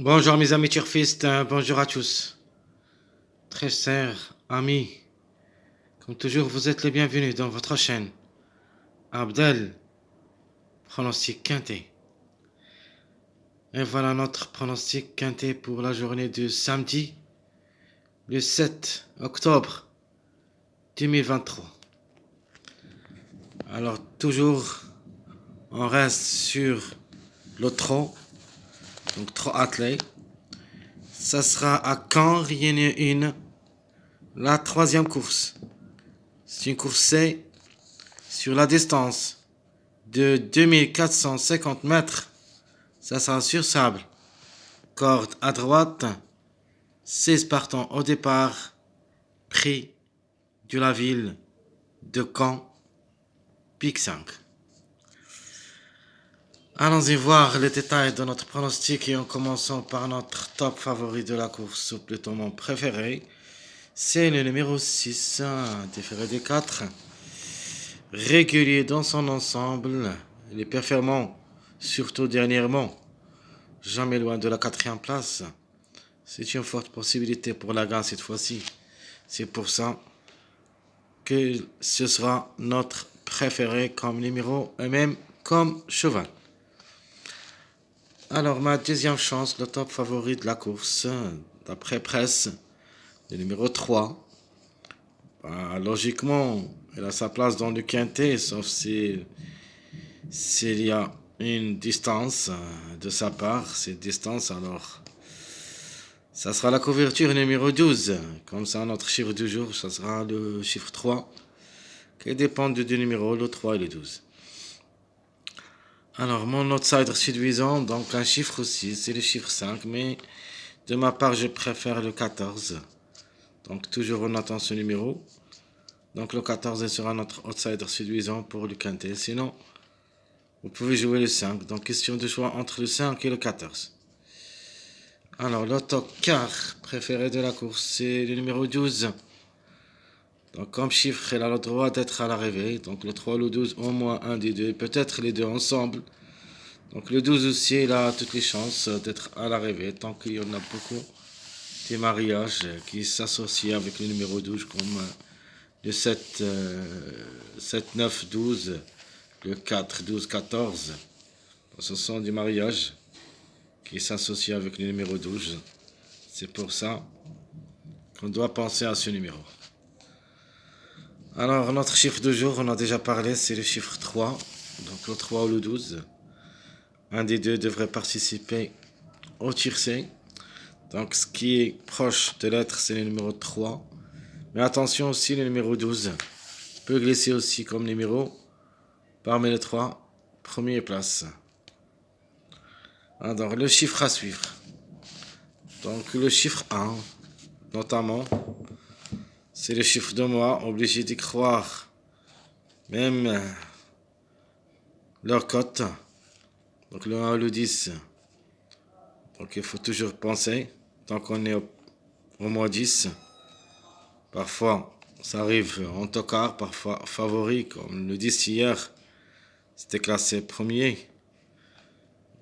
Bonjour mes amis turfistes, bonjour à tous. Très chers amis, comme toujours vous êtes les bienvenus dans votre chaîne. Abdel, pronostic quinté. Et voilà notre pronostic quinté pour la journée de samedi, le 7 octobre 2023. Alors toujours, on reste sur le trot, donc trot attelé. Ça sera à Caen, rien une, la troisième course. C'est une course C sur la distance de 2450 mètres. Ça sera sur sable. Corde à droite. 16 partants au départ. Prix de la ville de Caen. Pic 5. Allons-y voir les détails de notre pronostic et en commençant par notre top favori de la course, ou plutôt mon préféré. C'est le numéro 6, différé des 4. Régulier dans son ensemble. Il est performant, surtout dernièrement. Jamais loin de la quatrième place. C'est une forte possibilité pour la gagne cette fois-ci. C'est pour ça que ce sera notre préféré comme numéro et même comme cheval. Alors ma deuxième chance, le top favori de la course, d'après presse, le numéro 3. Logiquement, elle a sa place dans le quintet, sauf s'il y a une distance de sa part. Cette distance, alors, ça sera la couverture numéro 12. Comme ça, notre chiffre du jour, ça sera le chiffre 3, qui dépend du numéro, le 3 et le 12. Alors, mon outsider séduisant, donc un chiffre aussi, c'est le chiffre 5, mais de ma part, je préfère le 14. Donc, toujours on attend ce numéro. Donc, le 14 sera notre outsider séduisant pour le quintet. Sinon, vous pouvez jouer le 5. Donc, question de choix entre le 5 et le 14. Alors, l'autocar préféré de la course, c'est le numéro 12. Donc, comme chiffre, elle a le droit d'être à l'arrivée. Donc, le 3, le 12, au moins un des deux. Peut-être les deux ensemble. Donc, le 12 aussi, il a toutes les chances d'être à l'arrivée. Tant qu'il y en a beaucoup des mariages qui s'associent avec le numéro 12, comme le 7, 7, 9, 12, le 4, 12, 14. Ce sont des mariages qui s'associent avec le numéro 12. C'est pour ça qu'on doit penser à ce numéro. Alors, notre chiffre du jour, on a déjà parlé, c'est le chiffre 3. Donc, le 3 ou le 12. Un des deux devrait participer au tiercé. Donc, ce qui est proche de l'être, c'est le numéro 3. Mais attention aussi, le numéro 12 peut glisser aussi comme numéro parmi les 3 premières places. Alors, le chiffre à suivre. Donc, le chiffre 1, notamment, c'est le chiffre de moi, obligé d'y croire. Même leur cote. Donc, le 1 ou le 10. Donc, il faut toujours penser, tant qu'on est au moins 10. Parfois, ça arrive en tocard, parfois favori, comme le 10 hier, c'était classé premier.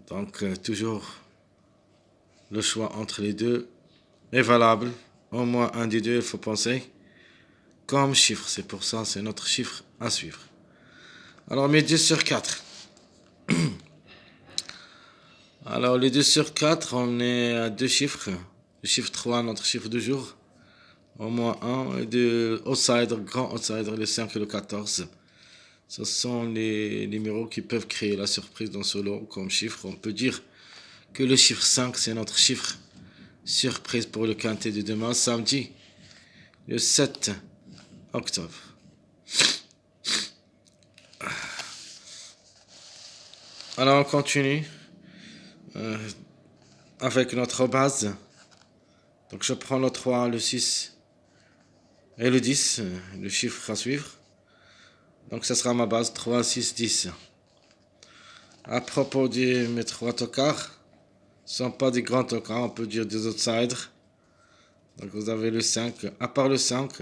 Donc, toujours le choix entre les deux est valable. Au moins un des deux, il faut penser comme chiffre. C'est pour ça, c'est notre chiffre à suivre. Alors, mes 2 sur 4. Alors, les 2 sur 4, on est à 2 chiffres. Le chiffre 3, notre chiffre du jour. Au moins un. Et de outsider, grand outsider, le 5 et le 14. Ce sont les numéros qui peuvent créer la surprise dans ce lot comme chiffre. On peut dire que le chiffre 5, c'est notre chiffre surprise pour le quintet de demain, samedi, le 7 octobre. Alors, on continue avec notre base. Donc, je prends le 3, le 6 et le 10, le chiffre à suivre. Donc, ça sera ma base 3, 6, 10. À propos de mes 3 tocards, ce ne sont pas des grands tocards, on peut dire des outsiders. Donc, vous avez le 5. À part le 5,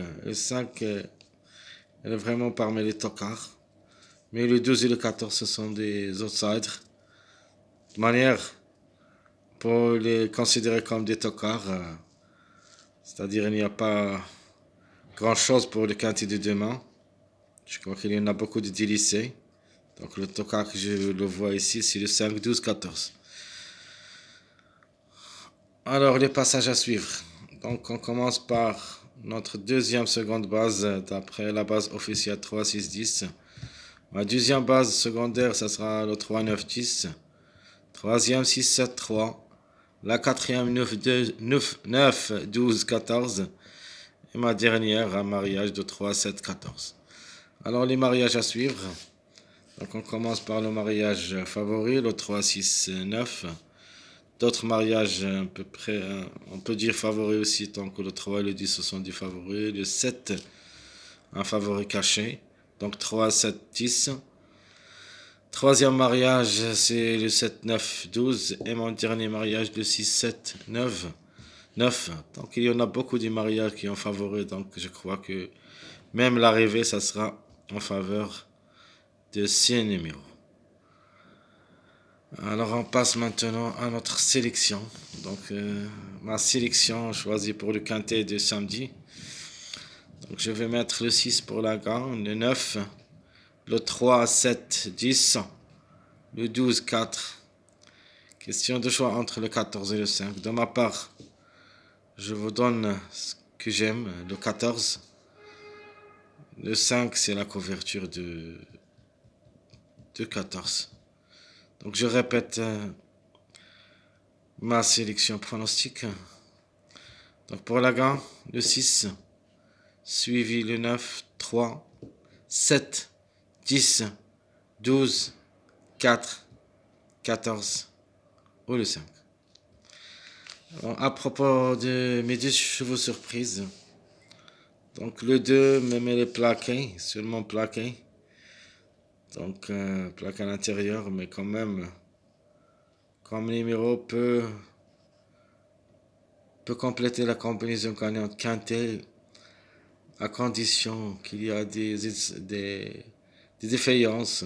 elle est vraiment parmi les tocards. Mais le 12 et le 14, ce sont des outsiders. De manière, pour les considérer comme des tocards. C'est-à-dire il n'y a pas grand-chose pour le quintet de demain. Je crois qu'il y en a beaucoup de délicés. Donc le tocard que je le vois ici, c'est le 5, 12, 14. Alors les passages à suivre. Donc on commence par notre deuxième seconde base d'après la base officielle 3, 6, 10. Ma deuxième base secondaire, ça sera le 3, 9, 10. Troisième, 6, 7, 3. La quatrième, 9, 2, 9, 12, 14. Et ma dernière, un mariage de 3, 7, 14. Alors les mariages à suivre. Donc on commence par le mariage favori, le 3, 6, 9. D'autres mariages à peu près, on peut dire favoris aussi, tant que le 3 et le 10 sont des favoris. Le 7, un favori caché. Donc 3, 7, 10. Troisième mariage, c'est le 7, 9, 12. Et mon dernier mariage, le 6, 7, 9. 9. Donc il y en a beaucoup de mariages qui ont favori. Donc je crois que même l'arrivée, ça sera en faveur de ces numéros. Alors on passe maintenant à notre sélection. Donc ma sélection choisie pour le quintet de samedi. Donc je vais mettre le 6 pour la gagne, le 9, le 3, 7, 10, le 12, 4. Question de choix entre le 14 et le 5. De ma part, je vous donne ce que j'aime, le 14. Le 5, c'est la couverture de 14. Donc je répète ma sélection pronostique. Donc pour la gagne, le 6, suivi le 9, 3, 7, 10, 12, 4, 14 ou le 5. Alors, à propos de mes deux chevaux surprises, donc le 2 me met les plaqués, seulement plaqué. Donc plaqué à l'intérieur, mais quand même, comme numéro peut compléter la combinaison gagnante quintet à condition qu'il y a des défaillances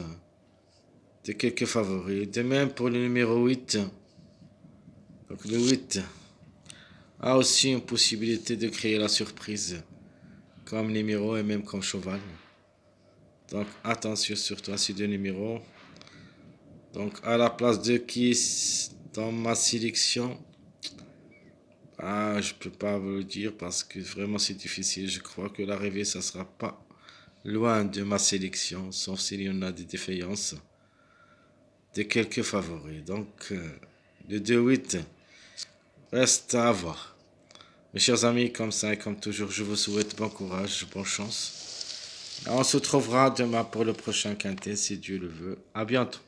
de quelques favoris. De même pour le numéro 8. Donc le 8 a aussi une possibilité de créer la surprise comme numéro et même comme cheval. Donc attention surtout à ces deux numéros. Donc à la place de qui dans ma sélection, je peux pas vous le dire parce que vraiment c'est difficile. Je crois que l'arrivée ça sera pas loin de ma sélection, sauf s'il y en a des défaillances de quelques favoris. Donc le 2-8 reste à voir. Mes chers amis, comme ça et comme toujours, je vous souhaite bon courage, bonne chance. On se retrouvera demain pour le prochain quintet, si Dieu le veut. À bientôt.